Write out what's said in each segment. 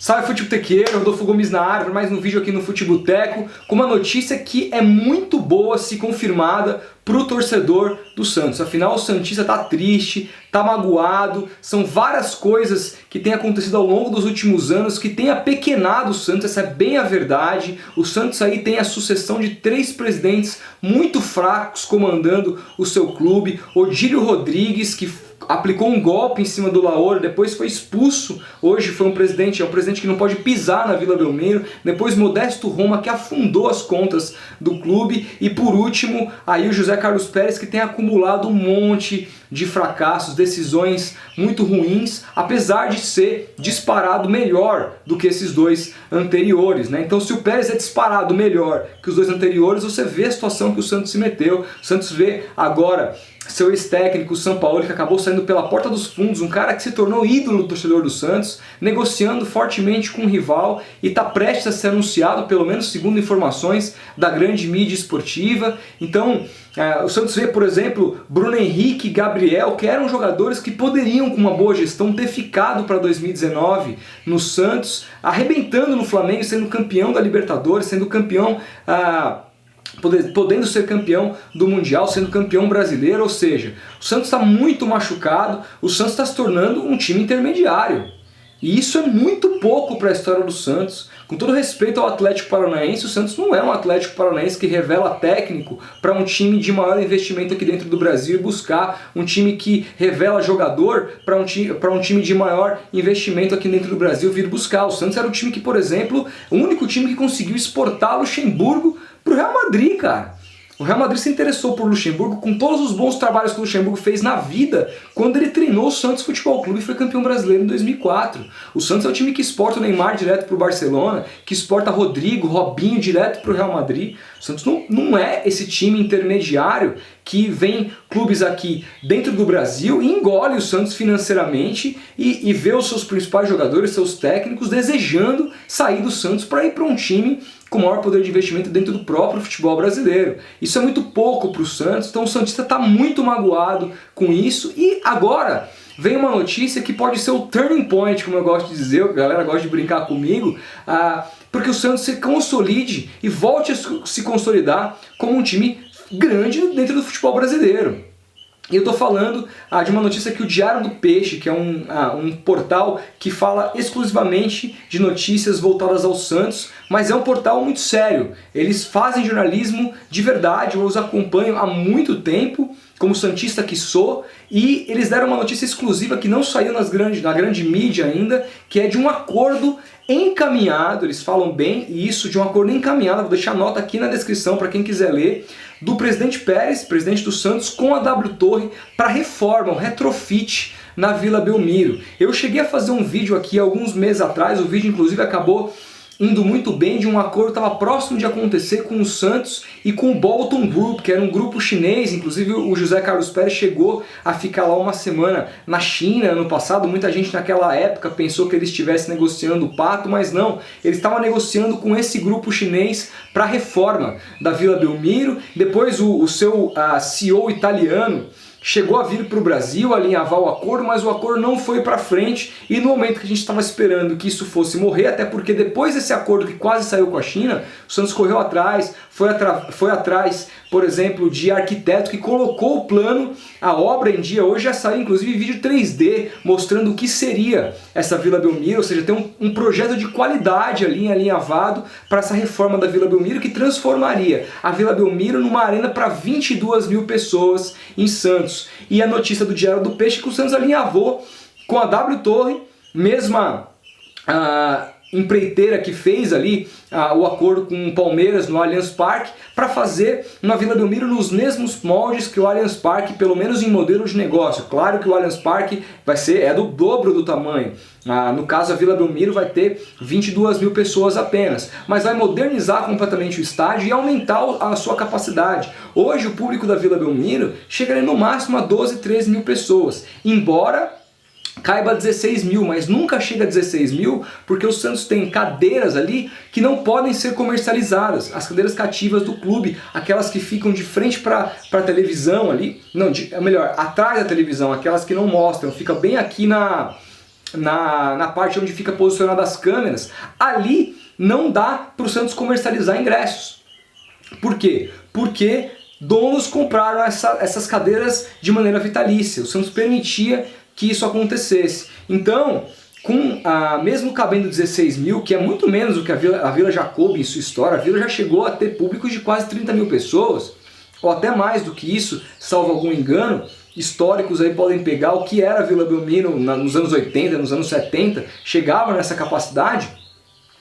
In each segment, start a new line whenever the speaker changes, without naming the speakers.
Salve Futebotequeiro, Rodolfo Gomes na área, mais um vídeo aqui no Futeboteco com uma notícia que é muito boa se confirmada para o torcedor do Santos. Afinal, o santista tá triste, tá magoado, são várias coisas que têm acontecido ao longo dos últimos anos que têm apequenado o Santos, essa é bem a verdade. O Santos aí tem a sucessão de 3 presidentes muito fracos comandando o seu clube. Odílio Rodrigues, que aplicou um golpe em cima do Laoro, depois foi expulso, hoje foi um presidente que não pode pisar na Vila Belmiro, depois Modesto Roma, que afundou as contas do clube, e por último, aí o José Carlos Pérez, que tem acumulado um monte de fracassos, decisões muito ruins, apesar de ser disparado melhor do que esses 2 anteriores, né? Então se o Pérez é disparado melhor que os 2 anteriores, você vê a situação que o Santos se meteu. O Santos vê agora seu ex-técnico, o Sampaoli, que acabou saindo pela porta dos fundos, um cara que se tornou ídolo do torcedor do Santos, negociando fortemente com o rival e está prestes a ser anunciado, pelo menos segundo informações da grande mídia esportiva. Então o Santos vê, por exemplo, Bruno Henrique e Gabriel, que eram jogadores que poderiam, com uma boa gestão, ter ficado para 2019 no Santos, arrebentando no Flamengo, sendo campeão da Libertadores, sendo campeão, podendo ser campeão do Mundial, sendo campeão brasileiro. Ou seja, o Santos está muito machucado, o Santos está se tornando um time intermediário. E isso é muito pouco para a história do Santos. Com todo respeito ao Atlético Paranaense, o Santos não é um Atlético Paranaense que revela técnico para um time de maior investimento aqui dentro do Brasil e buscar um time que revela jogador para um time de maior investimento aqui dentro do Brasil vir buscar. O Santos era o time que, por exemplo, o único time que conseguiu exportar Luxemburgo para o Real Madrid, cara. O Real Madrid se interessou por Luxemburgo com todos os bons trabalhos que o Luxemburgo fez na vida quando ele treinou o Santos Futebol Clube e foi campeão brasileiro em 2004. O Santos é o time que exporta o Neymar direto para o Barcelona, que exporta Rodrigo, Robinho direto para o Real Madrid. O Santos não é esse time intermediário que vem clubes aqui dentro do Brasil e engole o Santos financeiramente e vê os seus principais jogadores, seus técnicos, desejando sair do Santos para ir para um time com maior poder de investimento dentro do próprio futebol brasileiro. Isso é muito pouco para o Santos, então o santista está muito magoado com isso. E agora vem uma notícia que pode ser o turning point, como eu gosto de dizer, a galera gosta de brincar comigo, porque o Santos se consolide e volte a se consolidar como um time grande dentro do futebol brasileiro. E eu estou falando de uma notícia que o Diário do Peixe, que é um portal que fala exclusivamente de notícias voltadas ao Santos, mas é um portal muito sério. Eles fazem jornalismo de verdade, eu os acompanho há muito tempo, como santista que sou, e eles deram uma notícia exclusiva que não saiu na grande mídia ainda, que é de um acordo encaminhado, eles falam bem isso, de um acordo encaminhado, vou deixar a nota aqui na descrição para quem quiser ler, do presidente Pérez, presidente do Santos, com a W Torre para reforma, um retrofit na Vila Belmiro. Eu cheguei a fazer um vídeo aqui alguns meses atrás, o vídeo inclusive acabou indo muito bem, de um acordo que estava próximo de acontecer com o Santos e com o Bolton Group, que era um grupo chinês. Inclusive o José Carlos Pérez chegou a ficar lá uma semana na China ano passado. Muita gente naquela época pensou que ele estivesse negociando o pato, mas não, ele estava negociando com esse grupo chinês para a reforma da Vila Belmiro. Depois o seu CEO italiano chegou a vir para o Brasil alinhavar o acordo, mas o acordo não foi para frente, e no momento que a gente estava esperando que isso fosse morrer, até porque depois desse acordo que quase saiu com a China, o Santos correu atrás, foi atrás, por exemplo, de arquiteto que colocou o plano, a obra em dia. Hoje já saiu inclusive vídeo 3D mostrando o que seria essa Vila Belmiro, ou seja, tem um projeto de qualidade ali alinhavado para essa reforma da Vila Belmiro que transformaria a Vila Belmiro numa arena para 22 mil pessoas em Santos. E a notícia do Diário do Peixe que o Santos alinhavou com a W Torre, mesma empreiteira que fez ali o acordo com o Palmeiras no Allianz Parque, para fazer uma Vila Belmiro nos mesmos moldes que o Allianz Parque, pelo menos em modelo de negócio. Claro que o Allianz Parque é do dobro do tamanho. No caso, a Vila Belmiro vai ter 22 mil pessoas apenas, mas vai modernizar completamente o estádio e aumentar a sua capacidade. Hoje o público da Vila Belmiro chega no máximo a 12, 13 mil pessoas, embora caiba 16 mil, mas nunca chega a 16 mil, porque o Santos tem cadeiras ali que não podem ser comercializadas, as cadeiras cativas do clube, aquelas que ficam de frente para a televisão ali, não, melhor, atrás da televisão, aquelas que não mostram, fica bem aqui na parte onde fica posicionada as câmeras, ali não dá para o Santos comercializar ingressos. Por quê? Porque donos compraram essas cadeiras de maneira vitalícia. O Santos permitia que isso acontecesse. Então, mesmo cabendo 16 mil, que é muito menos do que a Vila Jacobi em sua história, a Vila já chegou a ter público de quase 30 mil pessoas, ou até mais do que isso, salvo algum engano. Históricos aí podem pegar o que era a Vila Belmiro nos anos 80, nos anos 70, chegava nessa capacidade.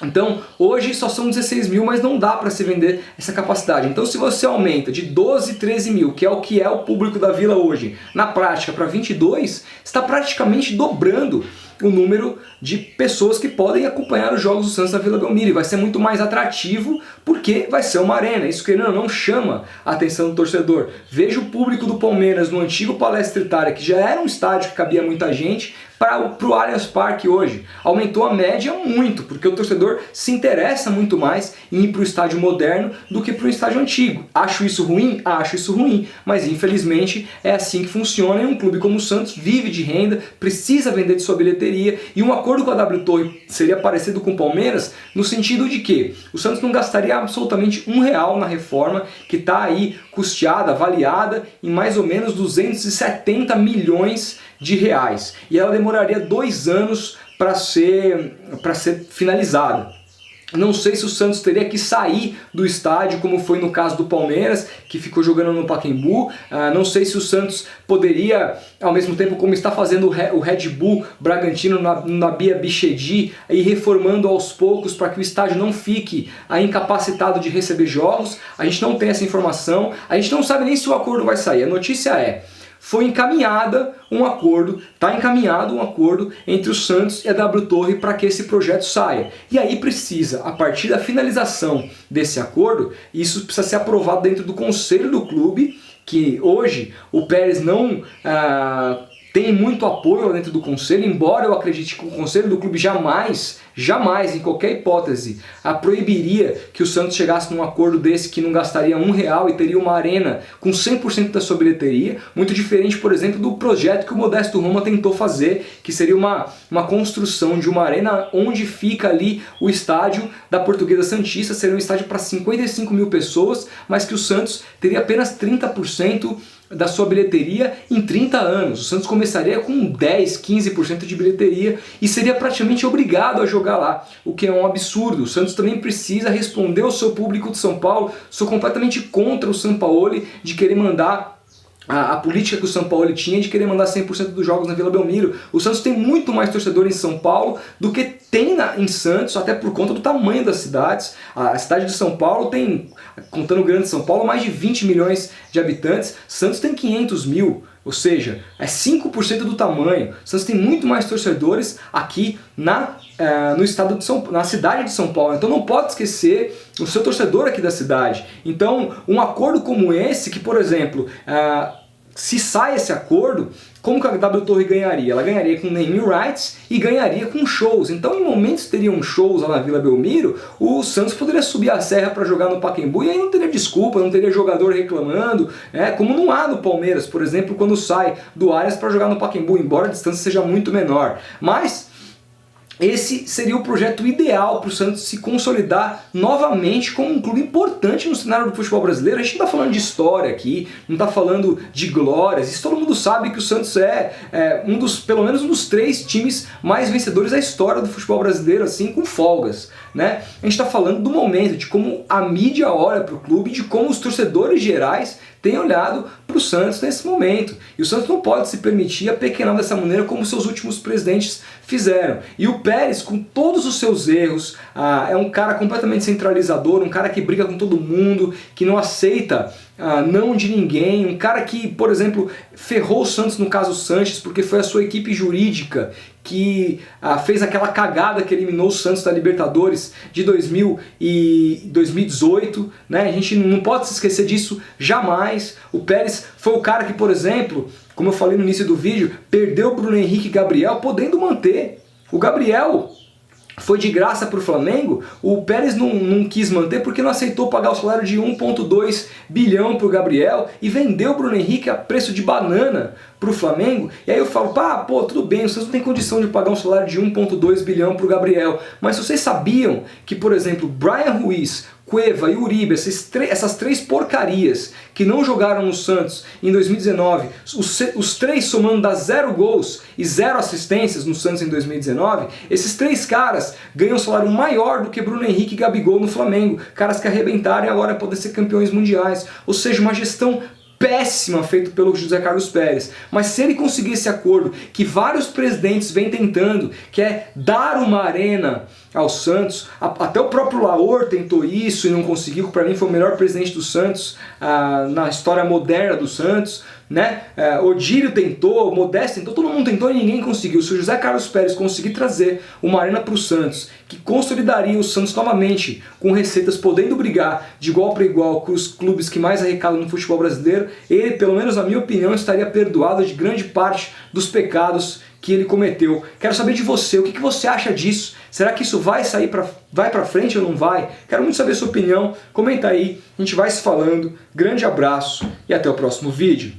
Então, hoje só são 16 mil, mas não dá para se vender essa capacidade. Então, se você aumenta de 12, 13 mil, que é o público da Vila hoje, na prática para 22, está praticamente dobrando o número de pessoas que podem acompanhar os jogos do Santos na Vila Belmiro. E vai ser muito mais atrativo porque vai ser uma arena. Isso, querendo ou não, chama a atenção do torcedor. Veja o público do Palmeiras no antigo Palestra Itália, que já era um estádio que cabia muita gente, para o Allianz Parque hoje. Aumentou a média muito, porque o torcedor se interessa muito mais em ir para o estádio moderno do que para o estádio antigo. Acho isso ruim? Acho isso ruim, mas infelizmente é assim que funciona, e um clube como o Santos vive de renda, precisa vender de sua bilheteria, e um acordo com a W Torre seria parecido com o Palmeiras, no sentido de que o Santos não gastaria absolutamente R$1 na reforma, que está aí custeada, avaliada em mais ou menos 270 milhões de reais, e ela demoraria 2 anos para ser finalizada. Não sei se o Santos teria que sair do estádio, como foi no caso do Palmeiras, que ficou jogando no Pacaembu. Não sei se o Santos poderia, ao mesmo tempo como está fazendo o Red Bull Bragantino na Bia Bichedi, ir reformando aos poucos para que o estádio não fique incapacitado de receber jogos. A gente não tem essa informação, a gente não sabe nem se o acordo vai sair. A notícia foi encaminhado um acordo entre o Santos e a W Torre para que esse projeto saia. E aí precisa, a partir da finalização desse acordo, isso precisa ser aprovado dentro do conselho do clube, que hoje o Pérez não tem muito apoio dentro do conselho, embora eu acredite que o conselho do clube jamais, em qualquer hipótese, proibiria que o Santos chegasse num acordo desse que não gastaria R$1 e teria uma arena com 100% da sua bilheteria, muito diferente, por exemplo, do projeto que o Modesto Roma tentou fazer, que seria uma construção de uma arena onde fica ali o estádio da Portuguesa Santista, seria um estádio para 55 mil pessoas, mas que o Santos teria apenas 30% da sua bilheteria em 30 anos. O Santos começaria com 10, 15% de bilheteria e seria praticamente obrigado a jogar lá, o que é um absurdo. O Santos também precisa responder ao seu público de São Paulo. Sou completamente contra o Sampaoli de querer mandar a política que o São Paulo tinha de querer mandar 100% dos jogos na Vila Belmiro. O Santos tem muito mais torcedor em São Paulo do que tem em Santos, até por conta do tamanho das cidades. A cidade de São Paulo tem, contando o Grande São Paulo, mais de 20 milhões de habitantes. Santos tem 500 mil, ou seja, é 5% do tamanho. Santos tem muito mais torcedores aqui no estado de na cidade de São Paulo. Então não pode esquecer o seu torcedor aqui da cidade. Então um acordo como esse, que por exemplo, se sai esse acordo, como que a W Torre ganharia? Ela ganharia com naming rights e ganharia com shows. Então em momentos que teriam shows lá na Vila Belmiro, o Santos poderia subir a serra para jogar no Pacaembu e aí não teria desculpa, não teria jogador reclamando, como não há no Palmeiras, por exemplo, quando sai do Allianz para jogar no Pacaembu, embora a distância seja muito menor. Mas esse seria o projeto ideal para o Santos se consolidar novamente como um clube importante no cenário do futebol brasileiro. A gente não está falando de história aqui, não está falando de glórias. Isso todo mundo sabe que o Santos é pelo menos um dos 3 times mais vencedores da história do futebol brasileiro, assim, com folgas, né? A gente está falando do momento, de como a mídia olha para o clube, de como os torcedores gerais têm olhado para o Santos nesse momento. E o Santos não pode se permitir apequenar dessa maneira como seus últimos presidentes fizeram. E o Pérez, com todos os seus erros, é um cara completamente centralizador, um cara que briga com todo mundo, que não aceita não de ninguém, um cara que, por exemplo, ferrou o Santos no caso Sanches, porque foi a sua equipe jurídica que fez aquela cagada que eliminou o Santos da Libertadores de 2018, né? A gente não pode se esquecer disso jamais. O Pérez foi o cara que, por exemplo, como eu falei no início do vídeo, perdeu o Bruno Henrique e Gabriel, podendo manter. O Gabriel foi de graça para o Flamengo, o Pérez não quis manter porque não aceitou pagar o salário de 1,2 bilhão para o Gabriel e vendeu o Bruno Henrique a preço de banana para o Flamengo, e aí eu falo, pô, tudo bem, vocês não têm condição de pagar um salário de 1,2 bilhão para o Gabriel, mas vocês sabiam que, por exemplo, Brian Ruiz, Cueva e Uribe, essas três porcarias que não jogaram no Santos em 2019, os três somando dá 0 gols e 0 assistências no Santos em 2019, esses três caras ganham um salário maior do que Bruno Henrique e Gabigol no Flamengo, caras que arrebentaram e agora podem ser campeões mundiais, ou seja, uma gestão péssima feito pelo José Carlos Pérez. Mas se ele conseguir esse acordo que vários presidentes vêm tentando, que é dar uma arena ao Santos, até o próprio Laor tentou isso e não conseguiu, para mim foi o melhor presidente do Santos na história moderna do Santos, né? Odílio tentou, Modesto tentou, todo mundo tentou e ninguém conseguiu. Se o José Carlos Pérez conseguir trazer uma arena para o Santos, que consolidaria o Santos novamente, com receitas podendo brigar de igual para igual com os clubes que mais arrecadam no futebol brasileiro, ele, pelo menos na minha opinião, estaria perdoado de grande parte dos pecados que ele cometeu. Quero saber de você, o que você acha disso? Será que isso vai para frente ou não vai? Quero muito saber a sua opinião, comenta aí, a gente vai se falando. Grande abraço e até o próximo vídeo.